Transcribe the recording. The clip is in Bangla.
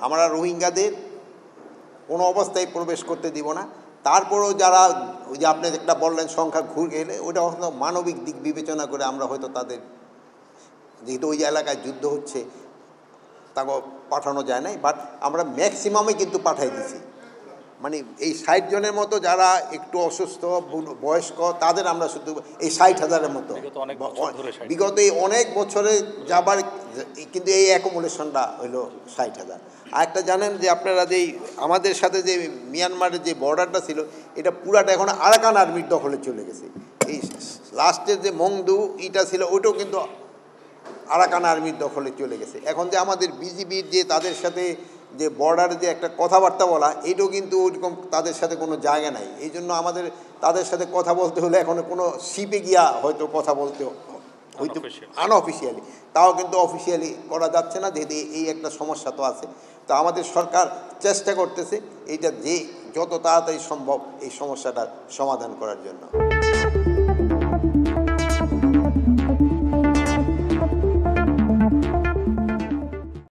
আমরা রোহিঙ্গাদের কোনো অবস্থায় প্রবেশ করতে দিব না। তারপরেও যারা ওই যে আপনি একটা বললেন সংখ্যা ঘুরে গেলে, ওটা হয়তো মানবিক দিক বিবেচনা করে আমরা হয়তো তাদের, যেহেতু ওই এলাকায় যুদ্ধ হচ্ছে, তাকে পাঠানো যায় নাই, বাট আমরা ম্যাক্সিমামে কিন্তু পাঠাই দিছি। মানে এই 60 জনের মতো যারা একটু অসুস্থ বয়স্ক তাদের আমরা শুধু এই 60,000-এর মতো বিগত এই অনেক বছরে যাবার, কিন্তু এই অ্যাকোমোডেশনটা হইলো 60,000। আর একটা জানেন যে আপনারা যে আমাদের সাথে যে মিয়ানমারের যে বর্ডারটা ছিল, এটা পুরাটা এখন আরাকান আর্মির দখলে চলে গেছে। এই লাস্টের যে মংদু ইটা ছিল, ওইটাও কিন্তু আরাকান আর্মির দখলে চলে গেছে। এখন যে আমাদের বিজিবির যে তাদের সাথে যে বর্ডারে যে একটা কথাবার্তা বলা, এইটাও কিন্তু ওইরকম তাদের সাথে কোনো জায়গা নাই। এই জন্য আমাদের তাদের সাথে কথা বলতে হলে এখন কোনো শিপে গিয়া হয়তো কথা বলতে হয়তো আনঅফিসিয়ালি, তাও কিন্তু অফিসিয়ালি করা যাচ্ছে না, যেহেতু এই একটা সমস্যা তো আছে। তো আমাদের সরকার চেষ্টা করতেছে এইটা যে যত তাড়াতাড়ি সম্ভব এই সমস্যাটার সমাধান করার জন্য।